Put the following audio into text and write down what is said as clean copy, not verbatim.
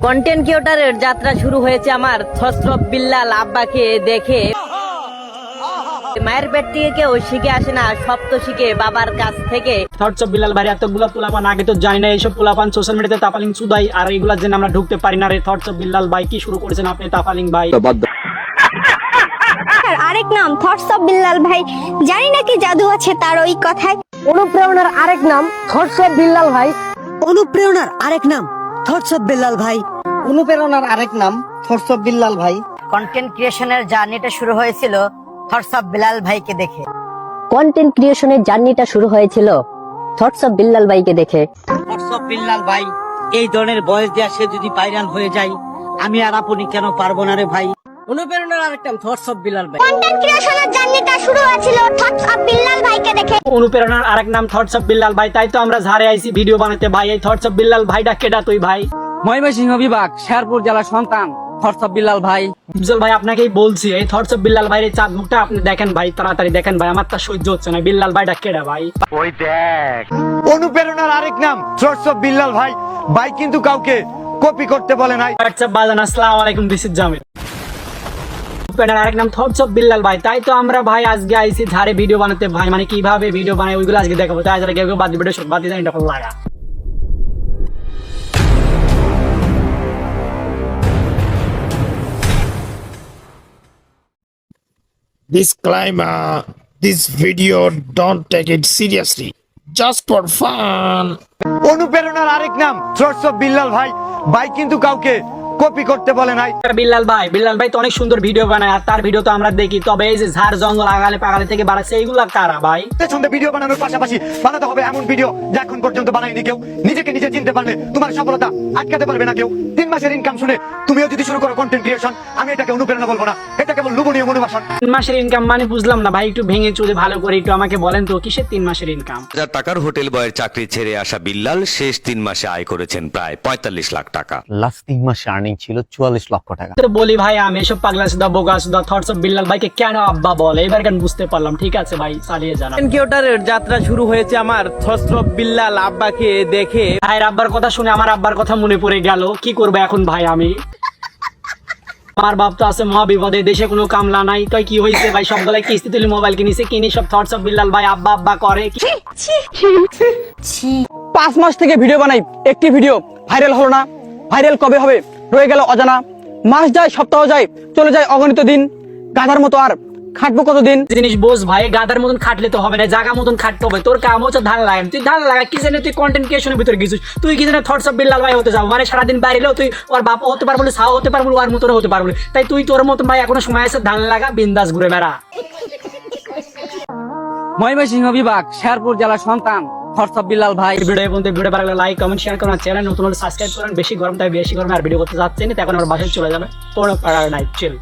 Content ক্রিয়েটরের যাত্রা শুরু হয়েছে আমার থসরফ বিল্লাল আব্বাকে দেখে। মায়ের পেট থেকে কেউ শিখে আসে না, সব তো শিখে বাবার কাছ থেকে। থটস অফ বিল্লাল ভাই এতগুলো পোলাপান আগে তো জানি না, এইসব পোলাপান সোশ্যাল মিডিয়াতে তাপালিং চুদাই, আর এইগুলা যেন আমরা ঢুকতে পারি না রে। থটস অফ বিল্লাল ভাই কি শুরু করেছেন আপনি তাপালিং ভাই? আরেক নাম থটস অফ বিল্লাল ভাই, জানি না কি জাদু আছে তার ওই কথায়। অনুপ্রেরণার আরেক নাম থটস অফ বিল্লাল ভাই। অনুপ্রেরণার আরেক নাম থটস অফ বিল্লাল ভাই। অনুপ্রেরণার আরেক নাম থটস অফ বিল্লাল ভাই। কন্টেন্ট ক্রিয়েশনের জার্নিটা শুরু হয়েছিল থটস অফ বিল্লাল ভাইকে দেখে। কন্টেন্ট ক্রিয়েশনের জার্নিটা শুরু হয়েছিল থটস অফ বিল্লাল ভাইকে দেখে। থটস অফ বিল্লাল ভাই এই ধরনের বয়স দেয়া সে যদি ভাইরাল হয়ে যায়, আমি আর আপনি কেন পারবো না রে ভাই? অনুপ্রেরণার আরেক নাম থটস অফ বিল্লাল ভাই। কন্টেন্ট ক্রিয়েশনের জার্নিটা শুরু হয়েছিল থটস অফ বিল্লাল ভাইকে দেখে। অনুপ্রেরণার আরেক নাম থটস অফ বিল্লাল ভাই, তাই তো আমরা ঝাড়ে আইছি ভিডিও বানাতে ভাই। এই থটস অফ বিল্লাল ভাইটা কেডা তুই ভাই? ময়মনসিংহ বিভাগ শেরপুর জেলার সন্তান থটস অফ বিল্লাল ভাই। ইফজল ভাই আপনাকেই বলছি, এই থটস অফ বিল্লাল ভাইয়ের চাঁদ মুখটা আপনি দেখেন ভাই, তাড়াতাড়ি দেখেন ভাই, আমার তা সহ্য হচ্ছে না। বিল্লাল ভাইটা কেডা ভাই? অনুপ্রেরণার আরেক নাম থটস অফ বিল্লাল ভাই। ভাই কিন্তু কাউকে কপি করতে বলে নাই। হোয়াটসঅ্যাপ বাজান, আসসালামু আলাইকুম, দিস ইজ জামিল। অনুপ্রেরণার আরেক নাম থটস অফ বিল্লাল ভাই, তাই তো আমরা ভাই আজকে আইছি ঝাড়ে ভিডিও বানাতে ভাই। মানে কিভাবে ভিডিও বানাই ওইগুলো আজকে দেখাবো। তাই যারা কেউ কেউ বাদ ভিডিও বাদ দিয়ে এটা লাগা। Disclaimer: this video don't take it seriously, just for fun. অনুপ্রেরণার আরেক নাম থটস অফ বিল্লাল ভাই। ভাই কিন্তু কাউকে কপি করতে বলে নাই। বিল্লাল ভাই তো অনেক সুন্দর ভিডিও বানায়, আর তার ভিডিও তো আমরা দেখি। তবে এই যে ঝাড় জঙ্গল আগালে পাগালে থেকে বাড়াচ্ছে, এইগুলা কারা ভাই? পেছনে ভিডিও বানানোর পাশাপাশি বানাতে হবে এমন ভিডিও যা এখন পর্যন্ত বানায়নি কেউ। নিজেকে নিজে চিনতে পারলে তোমার সফলতা আটকাতে পারবে না কেউ। 3 মাসের ইনকাম শুনে তুমিও যদি শুরু করো কন্টেন্ট ক্রিয়েশন, আমি এটাকে অনুপ্রেরণা বলবো না, এটা কেবল লোভনীয় মনোবাসন। 3 মাসের ইনকাম মানে বুঝলাম না ভাই, একটু ভেঙে চুলে ভালো করে একটু আমাকে বলেন তো, কিসের 3 মাসের ইনকাম? টাকার হোটেল বয়ের চাকরি ছেড়ে আসা বিল্লাল শেষ 3 মাসে আয় করেছেন প্রায় 45 লাখ টাকা। লাস্ট 3 মাসে আর্নিং ছিল 44 লক্ষ টাকা। তো বলি ভাই, আমি এসব পাগলা সুদা বোকা সুদা থটস অফ বিল্লাল ভাইকে কেন আব্বা বলে, এবার কেন বুঝতে পারলাম। ঠিক আছে ভাই, চালিয়ে যান। কন্টেন্ট ক্রিয়েটরের যাত্রা শুরু হয়েছে আমার থটস অফ বিল্লাল আব্বাকে দেখে। ভাইয়ের আব্বার কথা শুনে আমার আব্বার কথা মনে পড়ে গেল। কি করবো এখন ভাই আমি? আমার বাপ তো আছে মহাবিপদে, দেশে কোনো কামলা নাই। তাই কি হয়েছে ভাই? সবগুলাই কিস্তি তুলে মোবাইল কিনেছে, কিনে সব থটস অফ বিল্লাল ভাই আব্বা আব্বা করে। 5 মাস থেকে ভিডিও বানাই, একটি ভিডিও ভাইরাল হলো না। ভাইরাল কবে হবে রয়ে গেল অজানা। মাস যায়, সপ্তাহ যায়, চলে যায় অগণিত দিন। গাধার মতো আর খাটবো কতদিন? জিনিস বোঝ ভাই, গাদার মতন খাটলে তো হবে না, জায়গা মতন খাটতে হবে। তোর কাম হচ্ছে ধান লাগান, তুই ধান লাগা। কি জানে তুই কন্টেন্ট ক্রিয়েশনের ভিতরে গেছিস, তুই কি জানে থটস অফ বিল্লাল ভাই হতে যাও? মানে সারাদিন বাইরেও তুই ওর বাপ হতে পারবো না, সাও হতে পারবো না, ওর মতন হতে পারবো না। তাই তুই তোর মতন ভাই এখনো সময় আছে, ধান লাগা, বিন্দাস ঘুরে বেড়া। ময়মনসিংহ বিভাগ শেরপুর জেলার সন্তান থটস অফ বিল্লাল ভাই। ভিডিও ভালো লাগলে লাইক কমেন্ট শেয়ার করুন, চ্যানেল নতুন হলে সাবস্ক্রাইব করুন। বেশি গরম তাই বেশি গরমে আর ভিডিও করতে যাচ্ছেন, এখন আমার বাসায় চলে যাবে। কোনো প্যারা নাই, চিল।